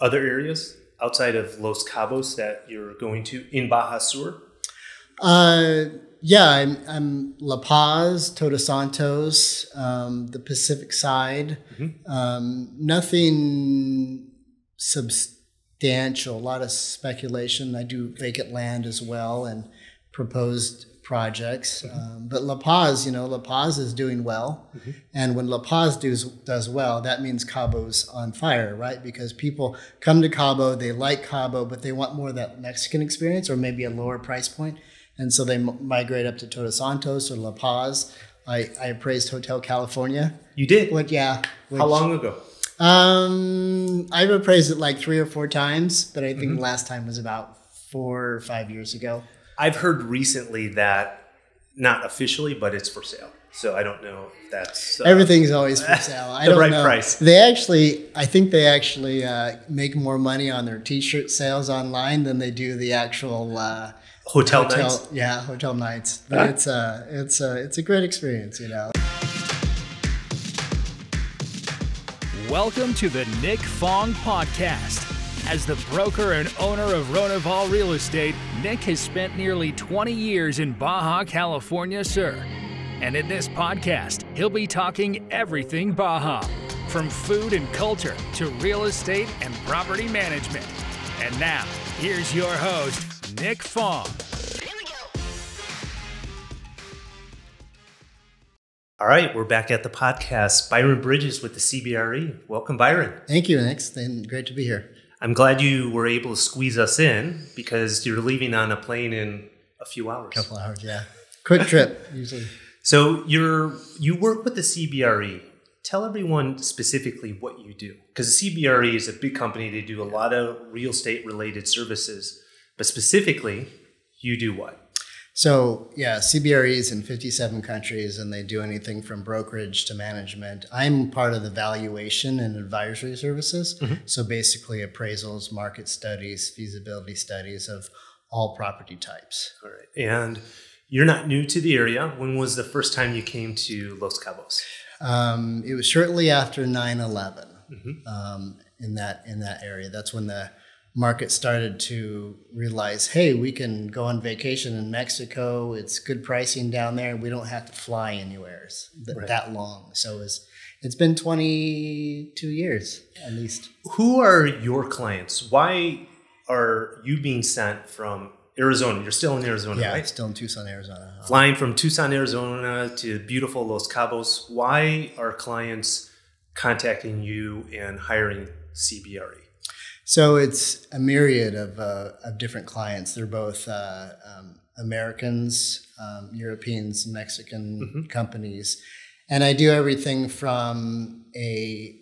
other areas outside of Los Cabos that you're going to in Baja Sur? Yeah, I'm La Paz, Todos Santos, the Pacific side. Nothing substantial, a lot of speculation. I do vacant land as well and proposed projects. But La Paz, La Paz is doing well. And when La Paz does well, that means Cabo's on fire, right? Because people come to Cabo, they like Cabo, but they want more of that Mexican experience or maybe a lower price point. And so they migrate up to Todos Santos or La Paz. I appraised Hotel California. You did? Yeah. How long ago? I've appraised it like 3 or 4 times, but I think the last time was about 4 or 5 years ago. I've heard recently that, not officially, but it's for sale. So I don't know if that's... Everything's always for sale. I don't know. Price. I think they actually make more money on their T-shirt sales online than they do the actual... Hotel nights? Yeah, hotel nights. But it's a great experience, Welcome to the Nick Fong Podcast. As the broker and owner of Ronival Real Estate, Nick has spent nearly 20 years in Baja California Sur. And in this podcast, he'll be talking everything Baja, from food and culture to real estate and property management. And now, here's your host, Nick Fong. All right, we're back at the podcast. Byron Bridges with the CBRE. Welcome, Byron. Thank you, Nick. Great to be here. I'm glad you were able to squeeze us in because you're leaving on a plane in a few hours. A couple hours, yeah. Quick trip, usually. So you work with the CBRE. Tell everyone specifically what you do. Because the CBRE is a big company. They do a lot of real estate related services. But specifically, you do what? So, yeah, CBRE is in 57 countries, and they do anything from brokerage to management. I'm part of the valuation and advisory services. So basically appraisals, market studies, feasibility studies of all property types. All right. And you're not new to the area. When was the first time you came to Los Cabos? It was shortly after 9/11 in that area. That's when the market started to realize, hey, we can go on vacation in Mexico. It's good pricing down there. We don't have to fly anywhere that long. So it's been 22 years at least. Who are your clients? Why are you being sent from Arizona? You're still in Arizona, right? Yeah, still in Tucson, Arizona. Flying from Tucson, Arizona to beautiful Los Cabos. Why are clients contacting you and hiring CBRE? So it's a myriad of different clients. They're both Americans, Europeans, Mexican companies. And I do everything from a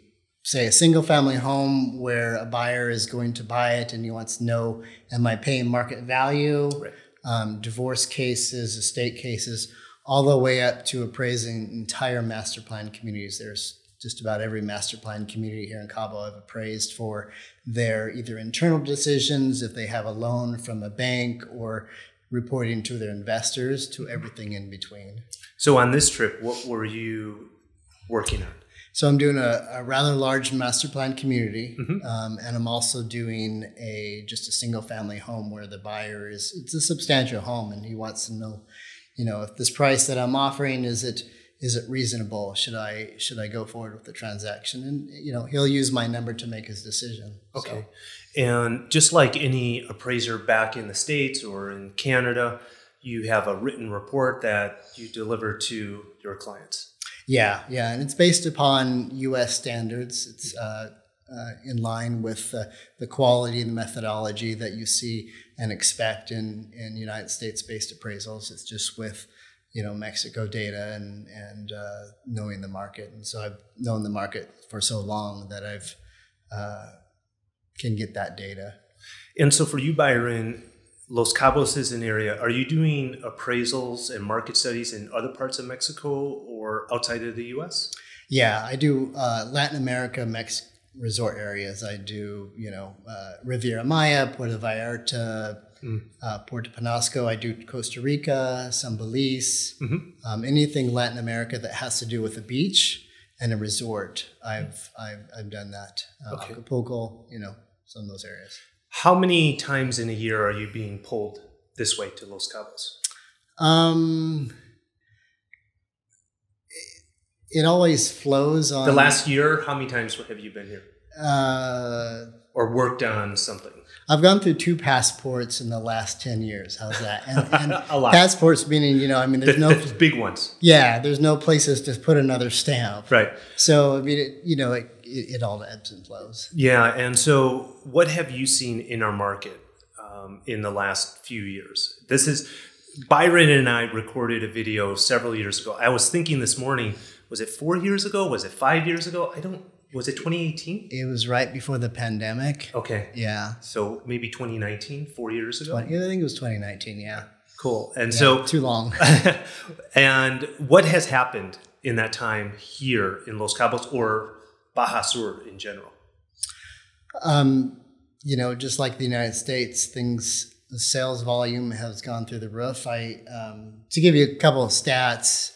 single family home where a buyer is going to buy it and he wants to know, am I paying market value? Right. Divorce cases, estate cases, all the way up to appraising entire master plan communities. There's just about every master plan community here in Cabo I've appraised for their either internal decisions, if they have a loan from a bank, or reporting to their investors, to everything in between. So on this trip, what were you working on? So I'm doing a rather large master plan community, and I'm also doing just a single family home where the buyer it's a substantial home, and he wants to know, if this price that I'm offering, is it reasonable? Should I go forward with the transaction? And he'll use my number to make his decision. Okay. So. And just like any appraiser back in the States or in Canada, you have a written report that you deliver to your clients. Yeah, and it's based upon U.S. standards. It's in line with the quality and the methodology that you see and expect in United States-based appraisals. It's just with Mexico data and knowing the market. And so I've known the market for so long that I've can get that data. And so for you, Byron, Los Cabos is an area. Are you doing appraisals and market studies in other parts of Mexico or outside of the U.S.? Yeah, I do Latin America, resort areas. I do, Riviera Maya, Puerto Vallarta, Puerto Penasco. I do Costa Rica, some Belize, anything Latin America that has to do with a beach and a resort. I've done that. Okay. Acapulco, some of those areas. How many times in a year are you being pulled this way to Los Cabos? It always flows on. The last year, how many times have you been here? Or worked on something? I've gone through 2 passports in the last 10 years. How's that? And A lot. Passports meaning, there's the big ones. Yeah, there's no places to put another stamp. Right. So, it all ebbs and flows. Yeah. And so what have you seen in our market in the last few years? This is Byron and I recorded a video several years ago. I was thinking this morning, was it 4 years ago? Was it 5 years ago? Was it 2018? It was right before the pandemic. Okay. Yeah. So maybe 2019, 4 years ago? I think it was 2019, yeah. Cool. And too long. And what has happened in that time here in Los Cabos or Baja Sur in general? Just like the United States, the sales volume has gone through the roof. To give you a couple of stats,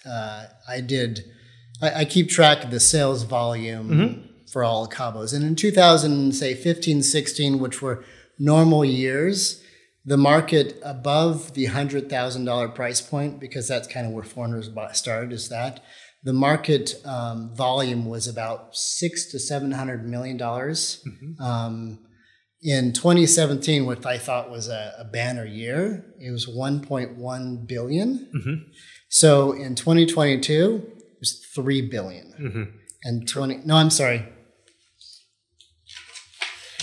I keep track of the sales volume for all Cabos. And in 2015, 16, which were normal years, the market above the $100,000 price point, because that's kind of where foreigners started, is that the market volume was about $600 to $700 million. In 2017, which I thought was a banner year, it was 1.1 billion. So in 2022, it was 3 billion. And I'm sorry.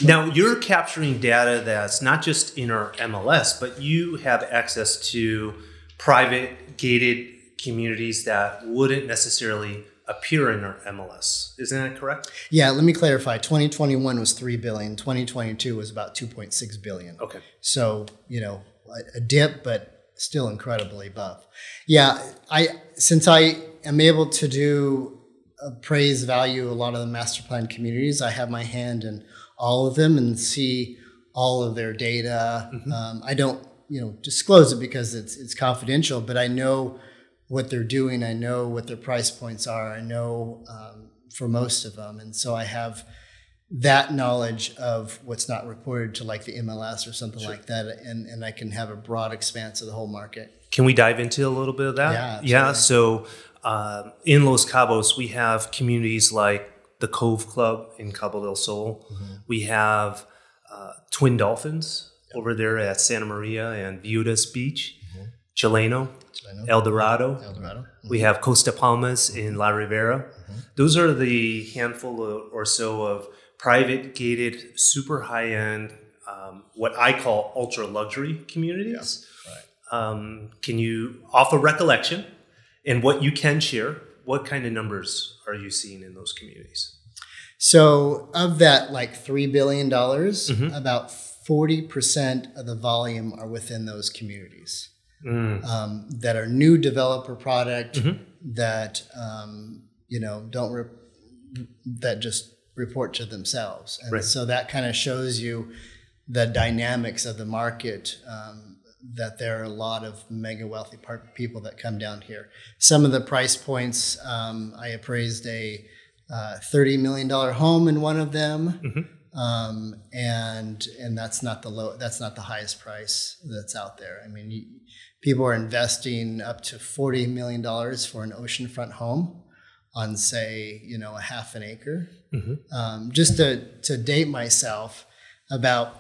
Now you're capturing data that's not just in our MLS, but you have access to private gated communities that wouldn't necessarily appear in our MLS. Isn't that correct? Yeah, let me clarify. 2021 was 3 billion. 2022 was about 2.6 billion. Okay. So, a dip, but still incredibly above. Yeah, since I am able to appraise value a lot of the master plan communities, I have my hand in all of them and see all of their data. I don't, disclose it because it's confidential, but I know what they're doing. I know what their price points are. I know for most of them. And so I have that knowledge of what's not reported to like the MLS or something like that. And I can have a broad expanse of the whole market. Can we dive into a little bit of that? Yeah. So in Los Cabos, we have communities like the Cove Club in Cabo del Sol. We have Twin Dolphins over there at Santa Maria and Viudas Beach. Chileno, El Dorado. We have Costa Palmas in La Ribera. Those are the handful or so of private gated, super high-end, what I call ultra-luxury communities. Can you offer recollection and what you can share? What kind of numbers are you seeing in those communities? So of that like $3 billion, about 40% of the volume are within those communities. That are new developer product that that just report to themselves, and so that kind of shows you the dynamics of the market. That there are a lot of mega wealthy people that come down here. Some of the price points, I appraised a $30 million home in one of them. And that's not the highest price that's out there. I mean, people are investing up to $40 million for an oceanfront home on, say, a half an acre. Just to date myself, about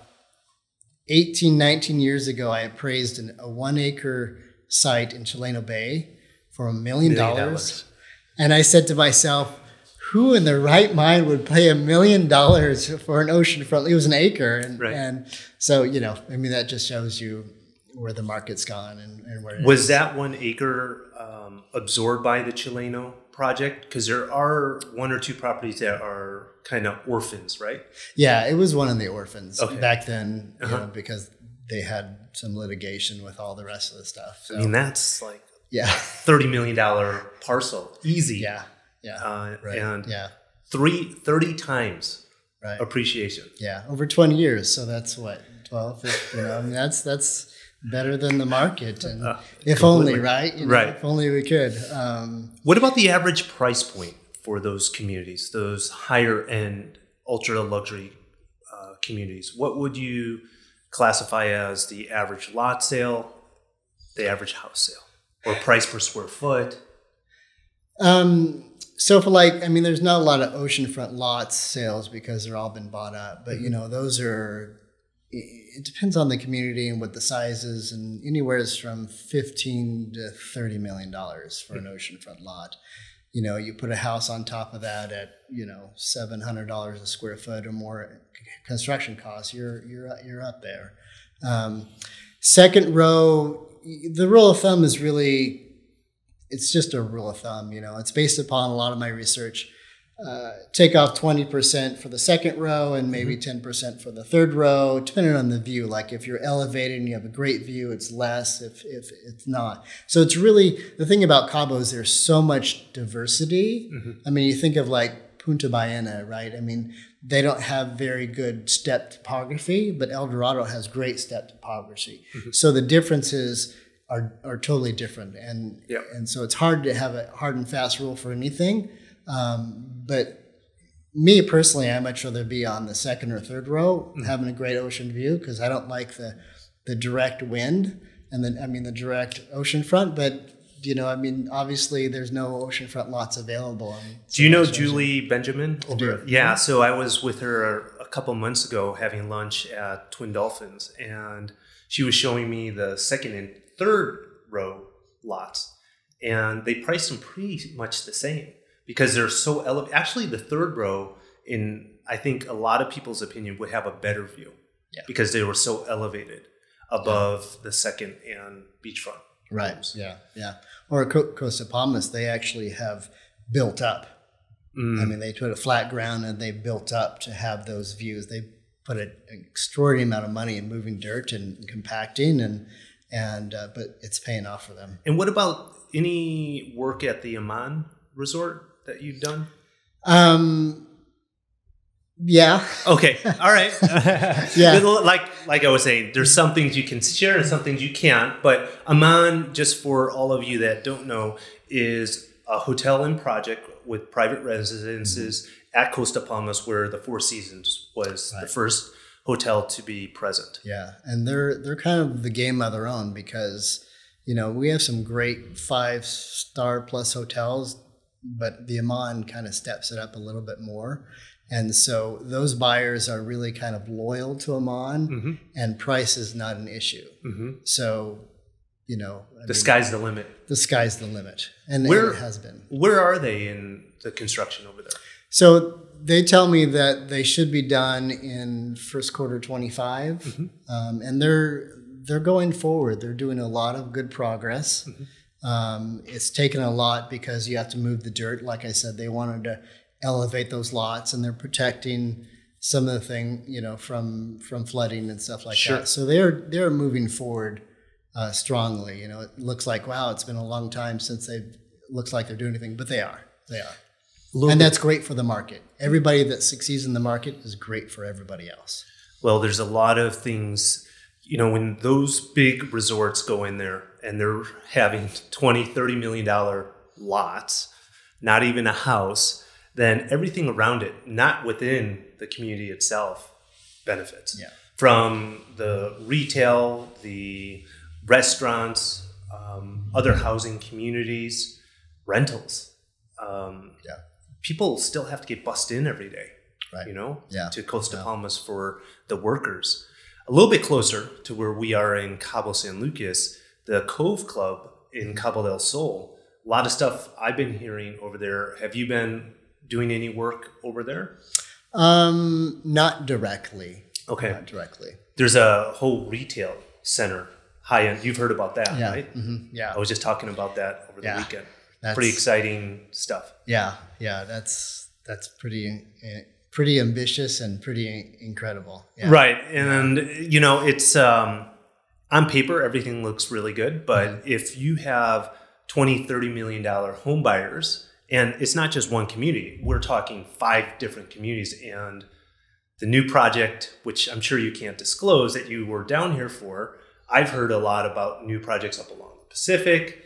18, 19 years ago, I appraised a 1 acre site in Chileno Bay for $1 million. And I said to myself, who in their right mind would pay $1 million for an oceanfront? It was an acre. And so, that just shows you where the market's gone and where it was. That 1 acre absorbed by the Chileno project? Because there are 1 or 2 properties that are kind of orphans, right? Yeah, it was one of the orphans back then, because they had some litigation with all the rest of the stuff. So. I mean, that's like $30 million parcel. Easy. Yeah. And 30 times appreciation. Yeah, over 20 years. So that's what, 12? That's better than the market. And if only, right? If only we could. What about the average price point for those communities, those higher end, ultra luxury communities. What would you classify as the average lot sale, the average house sale, or price per square foot? So for there's not a lot of oceanfront lots sales because they're all been bought up, but those are, it depends on the community and what the size is, and anywhere from $15 to $30 million for an oceanfront lot. You put a house on top of that at, $700 a square foot or more construction costs, you're up there. Second row, the rule of thumb is really, it's just a rule of thumb, it's based upon a lot of my research. Take off 20% for the second row and maybe 10% for the third row, depending on the view. Like if you're elevated and you have a great view, it's less if it's not. So it's really, the thing about Cabo is there's so much diversity. You think of like Punta Ballena, right? They don't have very good step topography, but El Dorado has great step topography. So the differences are totally different. And so it's hard to have a hard and fast rule for anything. But me personally, I much rather be on the second or third row, having a great ocean view, because I don't like the direct wind and then the direct ocean front. But obviously there's no oceanfront lots available. Do you know Julie Benjamin? I do. Yeah, so I was with her a couple months ago having lunch at Twin Dolphins, and she was showing me the second and third row lots, and they priced them pretty much the same because they're so elevated. Actually, the third row, in I think a lot of people's opinion, would have a better view because they were so elevated above the second and beachfront. Right. Homes. Yeah. Or Costa Palmas, they actually have built up. They put a flat ground and they built up to have those views. They put an extraordinary amount of money in moving dirt and compacting, but it's paying off for them. And what about any work at the Amman Resort that you've done? Yeah. Okay. All right. Yeah. Like I was saying, there's some things you can share and some things you can't. But Amman, just for all of you that don't know, is a hotel and project with private residences at Costa Palmas, where the Four Seasons was the first hotel to be present. Yeah, and they're kind of the game of their own because we have some great 5-star plus hotels, but the Amman kind of steps it up a little bit more. And so those buyers are really kind of loyal to Amman, and price is not an issue. So, the sky's the limit. The sky's the limit. And it has been. Where are they in the construction over there? So they tell me that they should be done in first quarter 25. And they're going forward. They're doing a lot of good progress. It's taken a lot because you have to move the dirt. Like I said, they wanted to elevate those lots, and they're protecting some of the thing, from flooding and stuff like that. So they're moving forward strongly. It looks like, wow, it's been a long time since looks like they're doing anything, but they are. And that's great for the market. Everybody that succeeds in the market is great for everybody else. Well, there's a lot of things, when those big resorts go in there and they're having $20, $30 million lots, not even a house, then everything around it, not within the community itself, benefits. Yeah. From the retail, the restaurants, other housing communities, rentals. People still have to get bussed in every day, to Costa Palmas for the workers. A little bit closer to where we are in Cabo San Lucas, the Cove Club in Cabo del Sol. A lot of stuff I've been hearing over there. Have you been doing any work over there? Not directly. Okay. Not directly. There's a whole retail center, high end. You've heard about that, right? Yeah. I was just talking about that over the weekend. That's pretty exciting stuff. Yeah. That's pretty ambitious and pretty incredible. Yeah. Right. And, it's on paper, everything looks really good. But if you have $20, $30 million home buyers, and it's not just one community, we're talking 5 different communities. And the new project, which I'm sure you can't disclose that you were down here for, I've heard a lot about new projects up along the Pacific.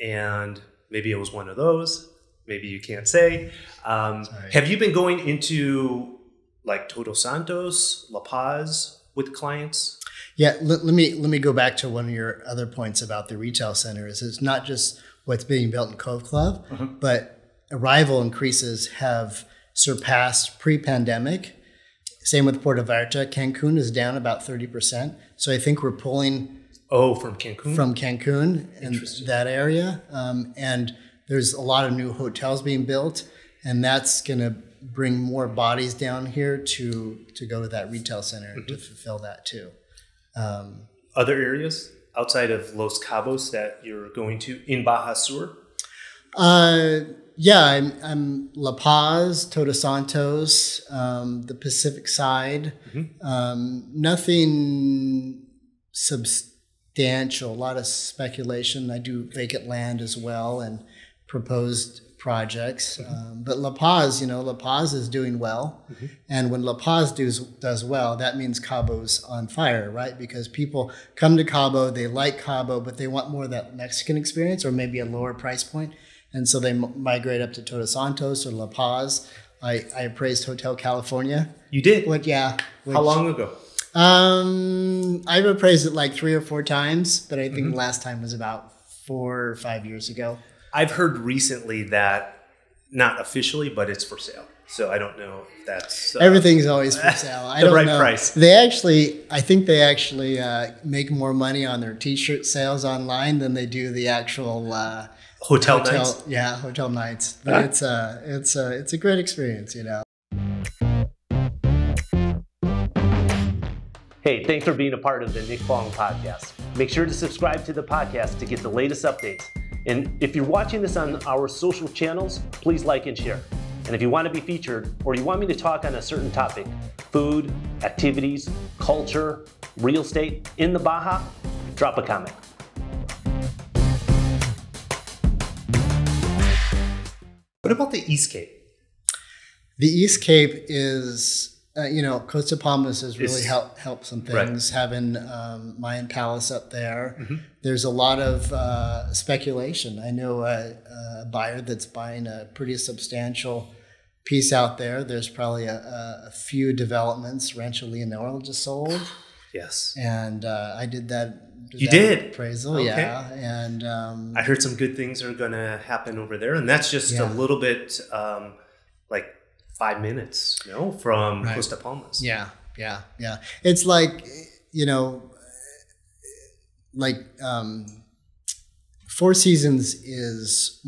And maybe it was one of those. Maybe you can't say. Have you been going into like Todos Santos, La Paz with clients? Yeah, let me go back to one of your other points about the retail centers. It's not just what's being built in Cove Club, but arrival increases have surpassed pre-pandemic. Same with Puerto Vallarta. Cancun is down about 30%. So I think we're pulling from Cancun? From Cancun and that area. And there's a lot of new hotels being built, and that's going to bring more bodies down here to go to that retail center to fulfill that too. Other areas outside of Los Cabos that you're going to in Baja Sur? Yeah, I'm La Paz, Todos Santos, the Pacific side. Nothing substantial, a lot of speculation. I do vacant land as well and proposed projects. But La Paz, La Paz is doing well. And when La Paz does well, that means Cabo's on fire, right? Because people come to Cabo, they like Cabo, but they want more of that Mexican experience or maybe a lower price point. And so they migrate up to Todos Santos or La Paz. I appraised Hotel California. You did? Yeah. How long ago? I've appraised it like 3 or 4 times, but I think the last time was about 4 or 5 years ago. I've heard recently that, not officially, but it's for sale. So I don't know if that's... Everything's always for sale. I don't know. Price. I think they actually make more money on their T-shirt sales online than they do the actual... Hotel nights? Yeah, hotel nights. But it's a great experience, Hey, thanks for being a part of the Nick Fong Podcast. Make sure to subscribe to the podcast to get the latest updates. And if you're watching this on our social channels, please like and share. And if you want to be featured or you want me to talk on a certain topic, food, activities, culture, real estate in the Baja, drop a comment. What about the East Cape? The East Cape is, Costa Palmas has really helped some things. Right. Having Mayan Palace up there. There's a lot of speculation. I know a buyer that's buying a pretty substantial piece out there. There's probably a few developments. Rancho Leonora just sold. Yes. And I did that. You did? Appraisal, okay. Yeah. And I heard some good things are going to happen over there. And that's just a little bit like 5 minutes, from Costa Palmas. Yeah. It's like, Four Seasons is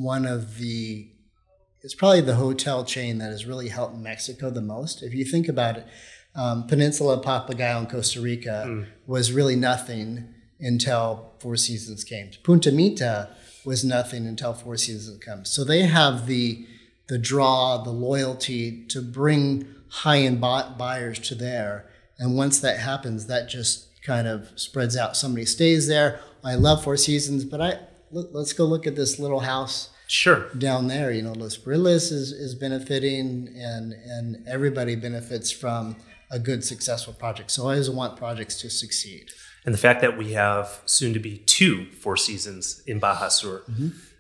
it's probably the hotel chain that has really helped Mexico the most. If you think about it, Peninsula Papagayo in Costa Rica was really nothing until Four Seasons came. Punta Mita was nothing until Four Seasons comes. So they have the draw, the loyalty to bring high-end buyers to there. And once that happens, that just kind of spreads out. Somebody stays there. I love Four Seasons, but let's go look at this little house down there. Los Brillas is benefiting, and everybody benefits from a good, successful project. So I always want projects to succeed. And the fact that we have soon to be 2 Four Seasons in Baja Sur.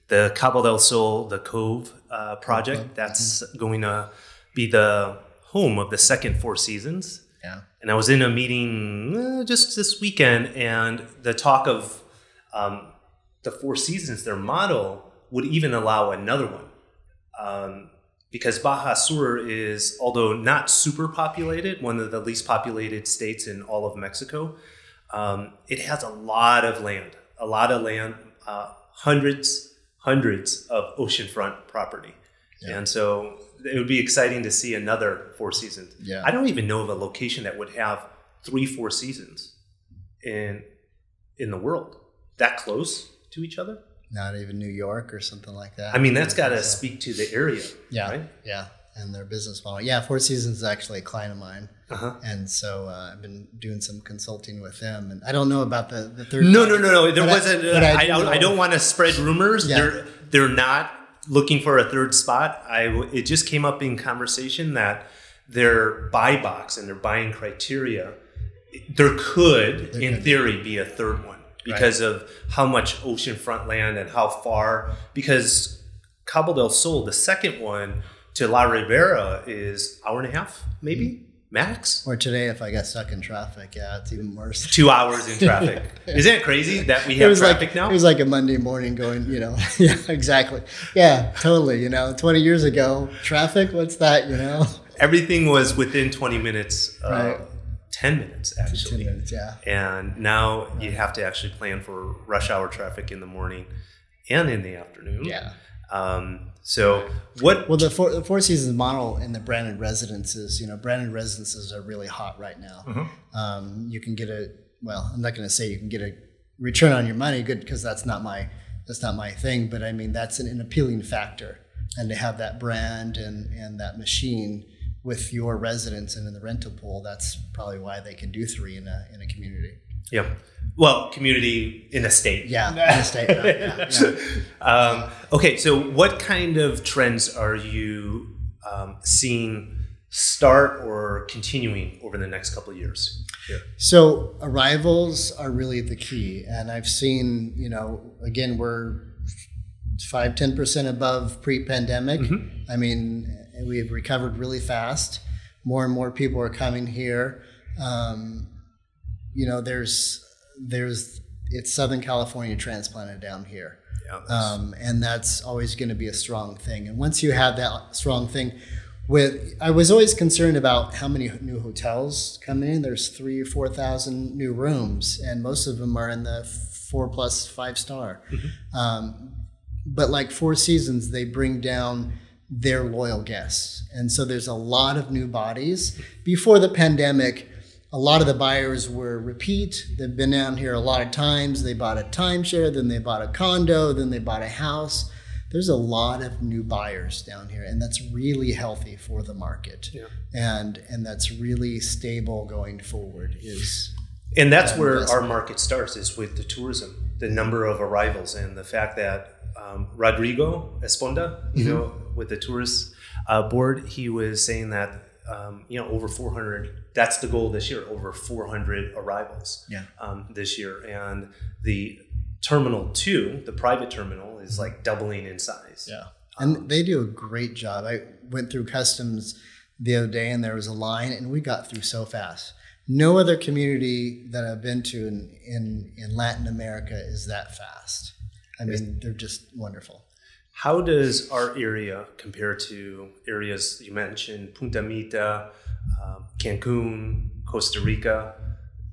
The Cabo del Sol, the Cove project, that's going to be the home of the second Four Seasons. Yeah. And I was in a meeting just this weekend, and the talk of the Four Seasons, their model, would even allow another one. Because Baja Sur is, although not super populated, one of the least populated states in all of Mexico. It has a lot of land, hundreds of oceanfront property. Yeah. And so it would be exciting to see another Four Seasons. Yeah. I don't even know of a location that would have 3 Four Seasons in the world that close to each other. Not even New York or something like that. I mean, that's got to speak to the area, right? Yeah, and their business model. Yeah, Four Seasons is actually a client of mine. And so I've been doing some consulting with them. And I don't know about the third. No. There wasn't. I don't want to spread rumors. Yeah. They're not looking for a third spot. It just came up in conversation that their buy box and their buying criteria, there could, in theory, be a third one. Because of how much oceanfront land and how far, because Cabo del Sol, the second one to La Ribera, is 1.5 hours, maybe Max? Or today, if I got stuck in traffic, yeah, it's even worse. 2 hours in traffic. Isn't it crazy that we have traffic now? It was like a Monday morning going, yeah, exactly. Yeah, totally. 20 years ago, traffic, what's that, Everything was within 20 minutes, right. 10 minutes actually. 10 minutes, yeah. And now you have to actually plan for rush hour traffic in the morning and in the afternoon. Yeah. So what? Well, the Four Seasons model in the branded residences, branded residences are really hot right now. Mm-hmm. You can get I'm not going to say you can get a return on your money, good, because that's not my thing. But I mean, that's an appealing factor, and to have that brand and that machine with your residents and in the rental pool, that's probably why they can do 3 in a community. Yeah. Well, community in a state. Yeah, in a state. Yeah. Okay, so what kind of trends are you seeing start or continuing over the next couple of years? Yeah. So arrivals are really the key. And I've seen, again, we're 5-10% above pre-pandemic. Mm-hmm. I mean, we have recovered really fast. More and more people are coming here. It's Southern California transplanted down here. Yeah, and that's always going to be a strong thing. And once you have that strong thing, I was always concerned about how many new hotels come in. There's 3,000 or 4,000 new rooms, and most of them are in the 4+ 5-star. Mm-hmm. But like Four Seasons, they bring down their loyal guests. And so there's a lot of new bodies. Before the pandemic, a lot of the buyers were repeat. They've been down here a lot of times. They bought a timeshare, then they bought a condo, then they bought a house. There's a lot of new buyers down here, and that's really healthy for the market. Yeah. And that's really stable going forward. And that's where our market starts, is with the tourism, the number of arrivals, and the fact that Rodrigo Esponda, with the tourist board, he was saying that over 400. That's the goal this year. Over 400 arrivals. This year, and the Terminal 2, the private terminal, is like doubling in size. Yeah, and they do a great job. I went through customs the other day, and there was a line, and we got through so fast. No other community that I've been to in Latin America is that fast. I mean, they're just wonderful. How does our area compare to areas you mentioned, Punta Mita, Cancun, Costa Rica?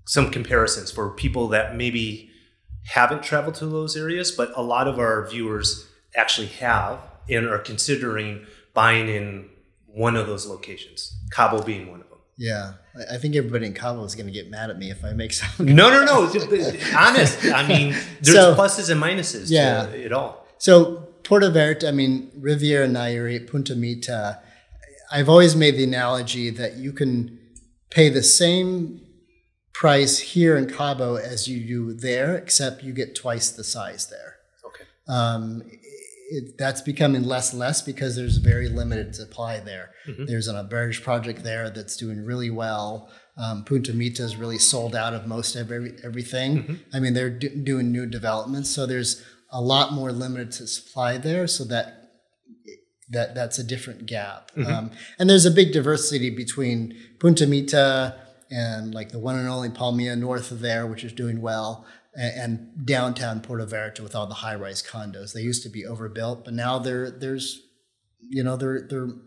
Some comparisons for people that maybe haven't traveled to those areas, but a lot of our viewers actually have and are considering buying in one of those locations, Cabo being one of them. Yeah, I think everybody in Cabo is going to get mad at me if I make some. No. Honest. I mean, there's pluses and minuses to it all. So Puerto Verde, Riviera Nayarit, Punta Mita, I've always made the analogy that you can pay the same price here in Cabo as you do there, except you get twice the size there. Okay. That's becoming less and less because there's very limited supply there. Mm-hmm. There's an albergue project there that's doing really well. Punta Mita is really sold out of most of everything. Mm-hmm. They're doing new developments, so there's a lot more limited supply there, so that's a different gap. Mm-hmm. And there's a big diversity between Punta Mita and like the one and only Palmilla north of there, which is doing well, and downtown Puerto Vallarta with all the high-rise condos. They used to be overbuilt, but now they're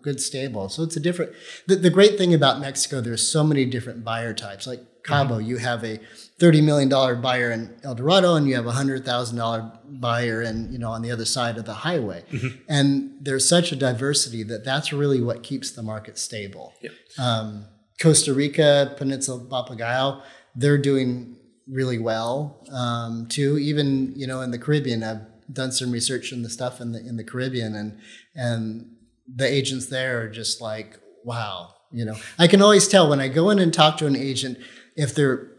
good, stable. So it's a different. The great thing about Mexico, there's so many different buyer types. Like Cabo, you have a $30 million buyer in El Dorado, and you have a $100,000 buyer on the other side of the highway. Mm-hmm. And there's such a diversity that's really what keeps the market stable. Yep. Costa Rica, Peninsula Papagayo, they're doing really well too. Even in the Caribbean, I've done some research in the stuff in the Caribbean, and the agents there are just like, wow. I can always tell when I go in and talk to an agent if they're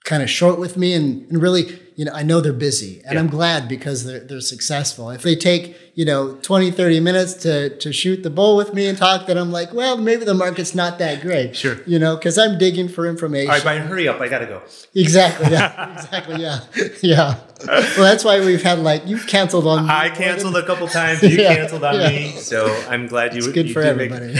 kind of short with me and really, I know they're busy, and I'm glad because they're successful. If they take, 20, 30 minutes to shoot the bull with me and talk, then I'm like, well, maybe the market's not that great. Sure. Because I'm digging for information. All right, Byron, hurry up. I got to go. Exactly. Yeah. Exactly. Yeah. Yeah. Well, that's why we've had you've canceled on me. I canceled a couple times. You canceled on me. So I'm glad you It's good for everybody.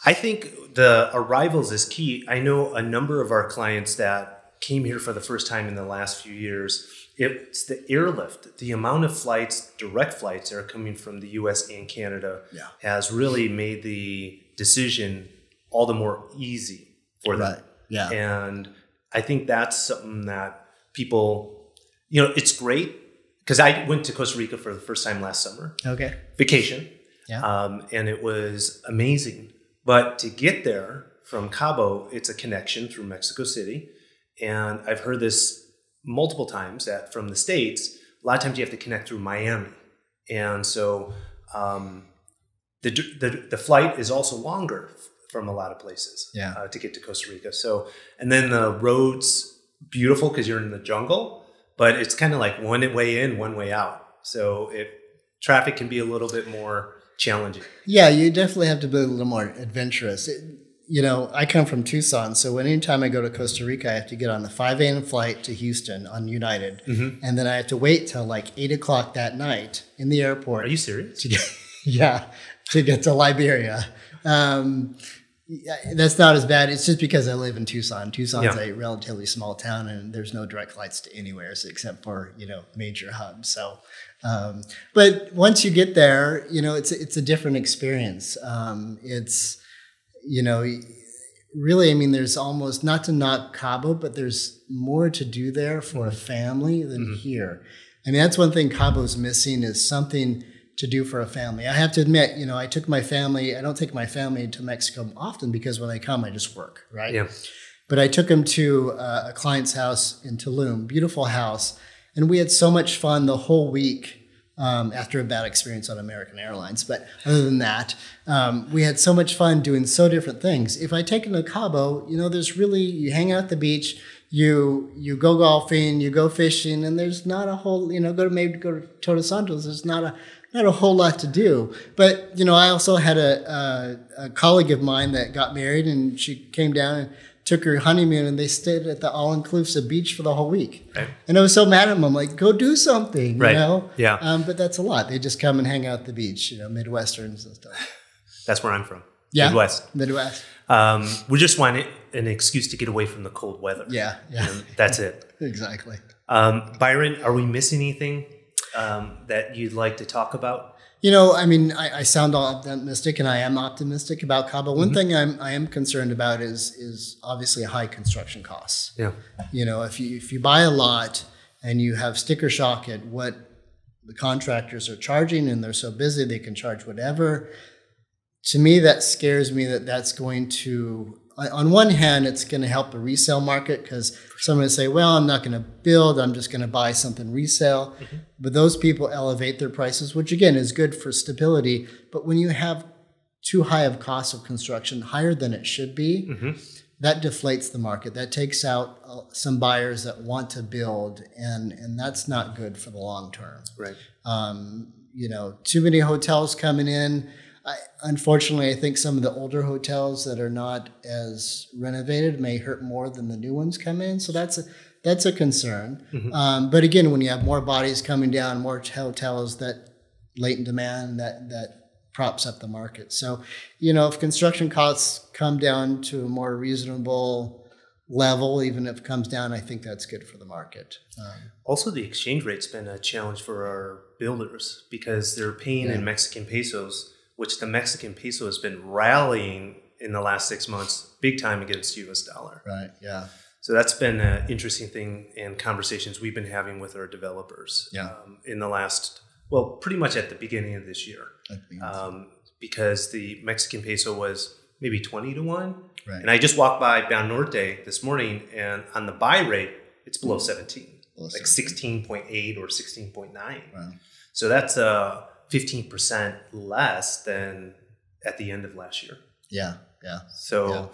I think the arrivals is key. I know a number of our clients that came here for the first time in the last few years. It's the airlift. The amount of flights, direct flights that are coming from the U.S. and Canada has really made the decision all the more easy for them. Right. Yeah. And I think that's something that people, it's great because I went to Costa Rica for the first time last summer. Okay. Vacation. Yeah. And it was amazing. But to get there from Cabo, it's a connection through Mexico City. And I've heard this multiple times that from the States, a lot of times you have to connect through Miami. And so the flight is also longer from a lot of places to get to Costa Rica. So, and then the road's beautiful because you're in the jungle, but it's kind of like one way in, one way out. So traffic can be a little bit more challenging. Yeah, you definitely have to be a little more adventurous. I come from Tucson, so anytime I go to Costa Rica, I have to get on the 5 a.m. flight to Houston on United, and then I have to wait till like 8 o'clock that night in the airport. Are you serious? To get to Liberia. That's not as bad. It's just because I live in Tucson. Tucson's a relatively small town, and there's no direct flights to anywhere except for major hubs. So, but once you get there, it's a different experience. It's really, I mean, there's almost, not to knock Cabo, but there's more to do there for a family than here. I mean, that's one thing Cabo's missing is something to do for a family. I have to admit, I took my family, I don't take my family to Mexico often because when they come, I just work, right? Yeah. But I took them to a client's house in Tulum, beautiful house. And we had so much fun the whole week after a bad experience on American Airlines. But other than that, we had so much fun doing so different things. If I take them to Cabo, there's really, you hang out at the beach, you go golfing, you go fishing, and there's not a whole, go to Todos Santos, there's not a whole lot to do. But, I also had a colleague of mine that got married, and she came down and took her honeymoon, and they stayed at the all-inclusive beach for the whole week. Right. And I was so mad at them. I'm like, go do something, right. Yeah. But that's a lot. They just come and hang out at the beach, Midwesterns and stuff. That's where I'm from. Yeah. Midwest. We just want an excuse to get away from the cold weather. Yeah. And that's it. Exactly. Byron, are we missing anything that you'd like to talk about? I mean, I sound optimistic, and I am optimistic about Cabo. One thing I am concerned about is obviously high construction costs. Yeah. If you buy a lot and you have sticker shock at what the contractors are charging, and they're so busy they can charge whatever, to me that scares me that's going to, on one hand, it's going to help the resale market because someone will say, well, I'm not going to build, I'm just going to buy something resale. But those people elevate their prices, which again is good for stability. But when you have too high of cost of construction, higher than it should be, that deflates the market. That takes out some buyers that want to build, and that's not good for the long term. Right. Too many hotels coming in. Unfortunately, I think some of the older hotels that are not as renovated may hurt more than the new ones come in. So that's a concern. But again, when you have more bodies coming down, more hotels, that latent demand, that props up the market. So, if construction costs come down to a more reasonable level, even if it comes down, I think that's good for the market. Also, the exchange rate's been a challenge for our builders because they're paying in Mexican pesos, which the Mexican peso has been rallying in the last 6 months, big time against U.S. dollar. Right, yeah. So that's been an interesting thing and conversations we've been having with our developers in the last, pretty much at the beginning of this year. Because the Mexican peso was maybe 20 to 1. Right. And I just walked by Banorte this morning, and on the buy rate, it's below 17, like 16.8 or 16.9. Wow. So that's 15% less than at the end of last year. Yeah. So,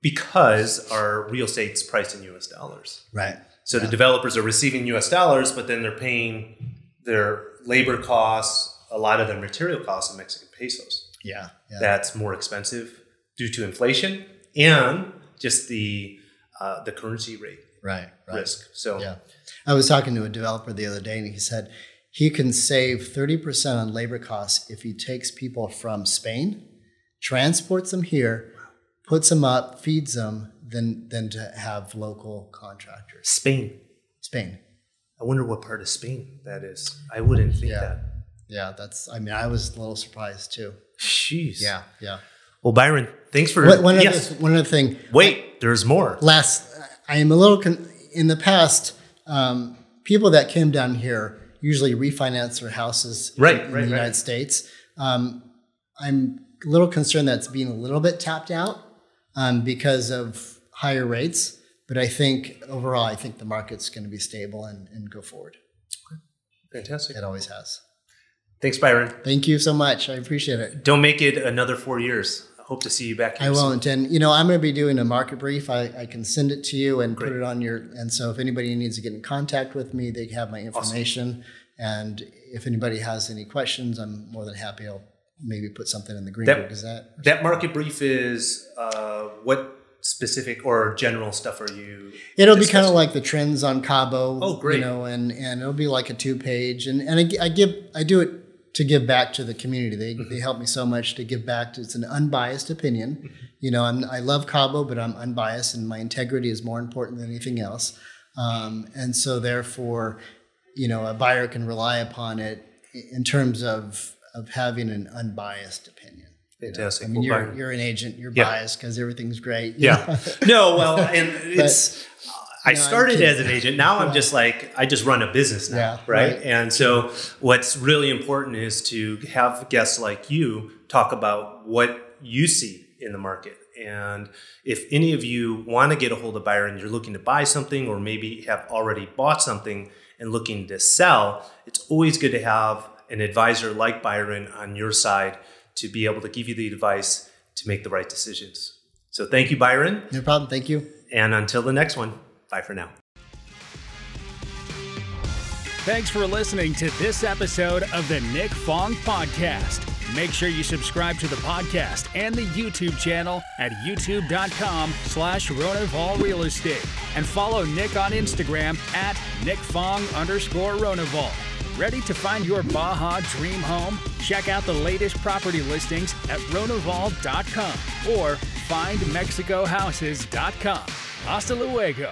because our real estate's priced in U.S. dollars. Right. So the developers are receiving U.S. dollars, but then they're paying their labor costs, a lot of their material costs in Mexican pesos. Yeah. That's more expensive due to inflation and just the currency rate risk. So I was talking to a developer the other day, and he said he can save 30% on labor costs if he takes people from Spain transports them here, puts them up, feeds them, than to have local contractors. Spain. I wonder what part of Spain that is. I wouldn't think that. Yeah, I was a little surprised too. Jeez. Yeah. Well, Byron, thanks for... One other thing. Wait, there's more. I am a little... in the past, people that came down here usually refinance their houses in the United States. I'm a little concerned that's being a little bit tapped out because of higher rates. But I think overall, the market's going to be stable and go forward. Fantastic. It always has. Thanks, Byron. Thank you so much. I appreciate it. Don't make it another 4 years. I hope to see you back here. I won't. And, I'm going to be doing a market brief. I can send it to you and put it on your... And so if anybody needs to get in contact with me, they have my information. Awesome. And if anybody has any questions, I'm more than happy. I'll maybe put something in the Greenwood Gazette. That market brief is what specific or general stuff are you... It'll be kind of like the trends on Cabo. Oh, great. And it'll be like a 2-page. And I do it to give back to the community. They help me so much to give back. It's an unbiased opinion. I love Cabo, but I'm unbiased, and my integrity is more important than anything else. And so therefore, a buyer can rely upon it in terms of having an unbiased opinion. Fantastic. I mean, you're an agent. You're biased because everything's great. Yeah. No, well, and it's... I started as an agent. Now I'm just like, I just run a business now, right? And so what's really important is to have guests like you talk about what you see in the market. And if any of you want to get a hold of Byron, you're looking to buy something or maybe have already bought something and looking to sell, it's always good to have an advisor like Byron on your side to be able to give you the advice to make the right decisions. So thank you, Byron. No problem. Thank you. And until the next one. Bye for now. Thanks for listening to this episode of the Nick Fong Podcast. Make sure you subscribe to the podcast and the YouTube channel at youtube.com/Ronival Real Estate and follow Nick on Instagram at NickFong_Ronival. Ready to find your Baja dream home? Check out the latest property listings at Ronival.com or findmexicohouses.com. Hasta luego.